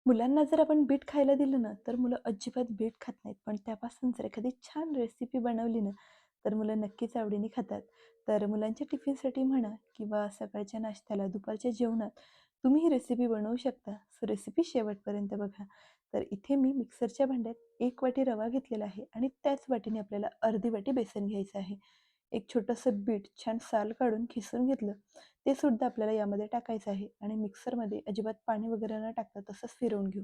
मुलांना जर आपण बीट खायला दिलं ना, तर मुलं अजिबात बीट खात नाहीत. पण त्यापासून जर एखादी छान रेसिपी बनवली ना, तर मुलं नक्कीच आवडीने खातात. तर मुलांच्या टिफिनसाठी म्हणा किंवा सकाळच्या नाश्त्याला, दुपारच्या जेवणात तुम्ही ही रेसिपी बनवू शकता. सो रेसिपी शेवटपर्यंत बघा. तर इथे मी मिक्सरच्या भांड्यात 1 वाटी रवा घेतलेला आहे आणि त्याच वाटीने आपल्याला अर्धी वाटी बेसन घ्यायचं आहे. एक छोटंसं बीट छान साल काढून खिसून घेतलं. ते सुद्धा आपल्याला यामध्ये टाकायचं आहे आणि मिक्सरमध्ये अजिबात पाणी वगैरे न टाकता तसंच फिरवून घेऊ.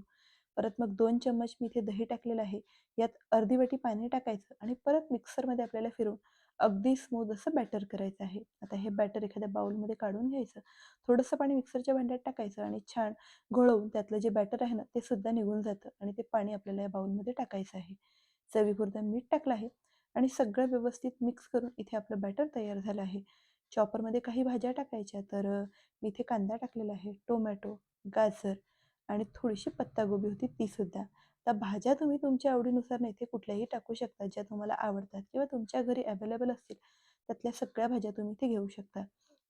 परत मग 2 चम्मच मी इथे दही टाकलेलं आहे. यात अर्धी वाटी पाणी टाकायचं आणि परत मिक्सरमध्ये आपल्याला फिरवून अगदी स्मूथ असं बॅटर करायचं आहे. आता हे बॅटर एखाद्या बाउलमध्ये काढून घ्यायचं. थोडंसं पाणी मिक्सरच्या भांड्यात टाकायचं आणि छान घोळवून त्यातलं जे बॅटर आहे ना, ते सुद्धा निघून जातं आणि ते पाणी आपल्याला या बाउलमध्ये टाकायचं आहे. चवीपुरतं मीठ टाकलं आहे आणि सगळं व्यवस्थित मिक्स करून इथे आपलं बॅटर तयार झालं आहे. चॉपरमध्ये काही भाज्या टाकायच्या तर मी इथे कांदा टाकलेला आहे, टोमॅटो, गाजर आणि थोडीशी पत्ताकोबी होती तीसुद्धा. त्या भाज्या तुम्ही तुमच्या आवडीनुसार ना इथे कुठल्याही टाकू शकता, ज्या तुम्हाला आवडतात किंवा तुमच्या घरी अवेलेबल असतील, त्यातल्या सगळ्या भाज्या तुम्ही इथे घेऊ शकता.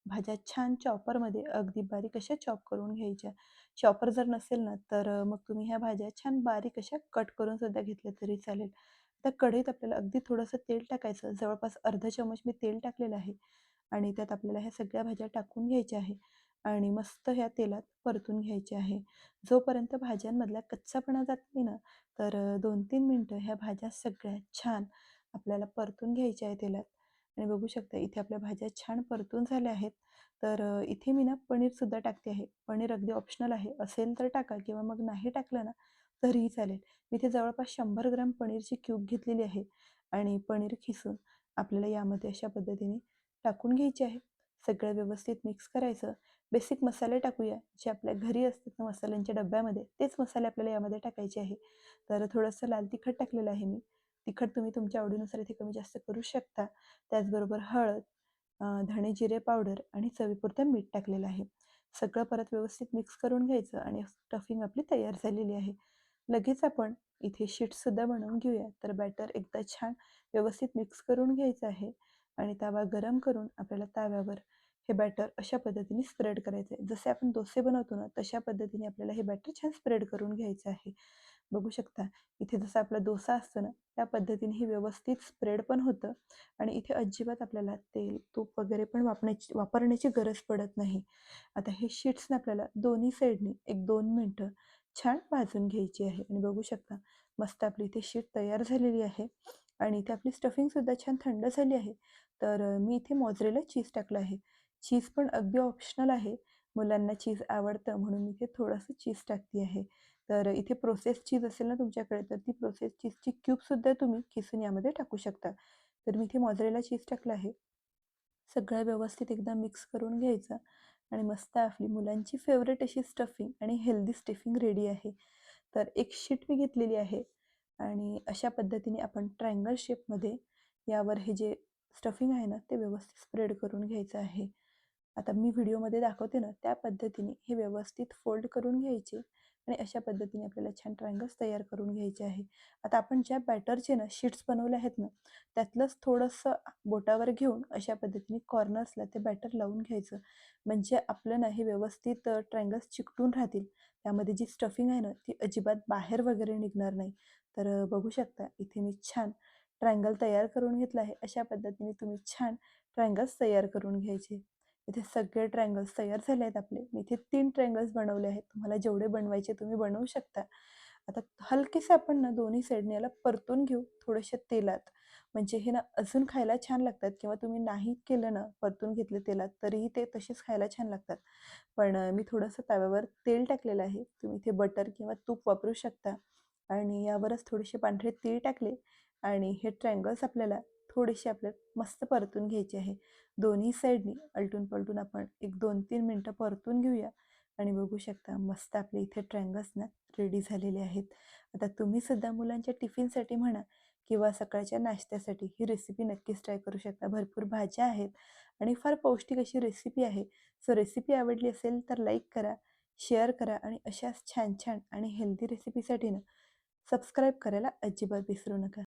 भाज्या छान चॉपरमध्ये अगदी बारीक अशा चॉप करून घ्यायच्या. चॉपर जर नसेल ना, तर मग तुम्ही ह्या भाज्या छान बारीक अशा कट करून सुद्धा घेतल्या तरी चालेल. त्या कढईत आपल्याला अगदी थोडंसं तेल टाकायचं. जवळपास अर्धा चमच मी तेल टाकलेलं आहे आणि त्यात आपल्याला ह्या सगळ्या भाज्या टाकून घ्यायच्या आहे आणि मस्त ह्या तेलात परतून घ्यायच्या आहे. जोपर्यंत भाज्यांमधला कच्चापणा जात नाही ना, तर 2-3 मिनिटं ह्या भाज्या सगळ्या छान आपल्याला परतून घ्यायच्या आहे तेलात आणि बघू शकता इथे आपल्या भाज्या छान परतून झाल्या आहेत. तर इथे मी ना पनीरसुद्धा टाकते आहे. पनीर अगदी ऑप्शनल आहे. असेल तर टाका किंवा मग नाही टाकलं ना तरीही चालेल. मी इथे जवळपास 100 ग्रॅम पनीरची क्यूब घेतलेली आहे आणि पनीर खिसून आपल्याला यामध्ये अशा पद्धतीने टाकून घ्यायची आहे. सगळं व्यवस्थित मिक्स करायचं. बेसिक मसाले टाकूया, जे आपल्या घरी असतात ना मसाल्यांच्या डब्यामध्ये, तेच मसाले आपल्याला यामध्ये टाकायचे आहे. तर थोडंसं लाल तिखट टाकलेलं आहे मी. तिखट तुम्ही तुमच्या आवडीनुसार इथे कमी जास्त करू शकता. त्याचबरोबर हळद, धणे जिरे पावडर आणि चवीपुरतं मीठ टाकलेलं आहे. सगळं परत व्यवस्थित मिक्स करून घ्यायचं आणि स्टफिंग आपली तयार झालेली आहे. लगेच आपण इथे शीट्ससुद्धा बनवून घेऊया. तर बॅटर एकदा छान व्यवस्थित मिक्स करून घ्यायचं आहे आणि तवा गरम करून आपल्याला तव्यावर हे बॅटर अशा पद्धतीने स्प्रेड करायचं आहे. जसे आपण डोसे बनवतो ना, तशा पद्धतीने आपल्याला हे बॅटर छान स्प्रेड करून घ्यायचं आहे. बघू शकता इथे जसा आपला डोसा असतो ना, त्या पद्धतीने हे व्यवस्थित स्प्रेड पण होतं आणि इथे अजिबात आपल्याला तेल, तूप वगैरे पण वापरण्याची गरज पडत नाही. आता हे शीट्सना आपल्याला दोन्ही साईडनी 1-2 मिनिटं छान भाजून घ्यायची आहे आणि बघू शकता मस्त आपली इथे शीट तयार झालेली आहे आणि इथे आपली स्टफिंगसुद्धा छान थंड झाली आहे. तर मी इथे मोझरेला चीज टाकलं आहे. चीज पण अगदी ऑप्शनल आहे. मुलांना चीज आवडतं म्हणून मी इथे थोडंसं चीज टाकते आहे. तर इथे प्रोसेस चीज असेल ना तुमच्याकडे, तर ती प्रोसेस चीजची क्यूबसुद्धा तुम्ही खिसून यामध्ये टाकू शकता. तर मी इथे मोझरेला चीज टाकलं आहे. सगळं व्यवस्थित एकदा मिक्स करून घ्यायचं आणि मस्त आपली मुलांची फेवरेट अशी स्टफिंग आणि हेल्दी स्टफिंग रेडी आहे. तर एक शीट मी घेतलेली आहे आणि अशा पद्धतीने आपण ट्रायंगल शेपमध्ये यावर हे जे स्टफिंग आहे ना, ते व्यवस्थित स्प्रेड करून घ्यायचं आहे. आता मी व्हिडिओमध्ये दाखवते ना, त्या पद्धतीने हे व्यवस्थित फोल्ड करून घ्यायचे आणि अशा पद्धतीने आपल्याला छान ट्रायंगल्स तयार करून घ्यायचे आहे. आता आपण ज्या बॅटरचे ना शीट्स बनवले आहेत ना, त्यातलंच थोडंसं बोटावर घेऊन अशा पद्धतीने कॉर्नर्सला ते बॅटर लावून घ्यायचं. म्हणजे आपलं ना हे व्यवस्थित ट्रायंगल्स चिकटून राहतील. त्यामध्ये जी स्टफिंग आहे ना, ती अजिबात बाहेर वगैरे निघणार नाही. तर बघू शकता इथे मी छान ट्रायंगल तयार करून घेतला आहे. अशा पद्धतीने तुम्ही छान ट्रायंगल्स तयार करून घ्यायचे. इथे सगळे ट्रायंगल्स तयार झाले आहेत आपले. मी इथे 3 ट्रायंगल्स बनवले आहेत. तुम्हाला जेवढे बनवायचे तुम्ही बनवू शकता. आता हलकेसे आपण ना दोन्ही साईडने याला परतून घेऊ थोड्याशा तेलात. म्हणजे हे ना अजून खायला छान लागतात किंवा तुम्ही नाही केलं ना परतून घेतले तेलात, तरीही ते तसेच खायला छान लागतात. पण मी थोडंसं तव्यावर तेल टाकलेलं आहे. तुम्ही इथे बटर किंवा तूप वापरू शकता आणि यावरच थोडेसे पांढरे तीळ टाकले आणि हे ट्रायंगल्स आपल्याला थोडेसे आपल्याला मस्त परतून घ्यायचे आहे. दोन्ही साईडनी आलटून-पलटून आपण एक 2-3 मिनिटं परतून घेऊया आणि बघू शकता मस्त आपले इथे ट्रायंगल्स ना रेडी झालेले आहेत. आता तुम्ही सुद्धा मुलांच्या टिफिनसाठी म्हणा किंवा सकाळच्या नाश्त्यासाठी ही रेसिपी नक्कीच ट्राय करू शकता. भरपूर भाज्या आहेत आणि फार पौष्टिक अशी रेसिपी आहे. सो रेसिपी आवडली असेल तर लाईक करा, शेअर करा आणि अशाच छान-छान आणि हेल्दी रेसिपीसाठी ना सबस्क्राईब करायला अजिबात विसरू नका.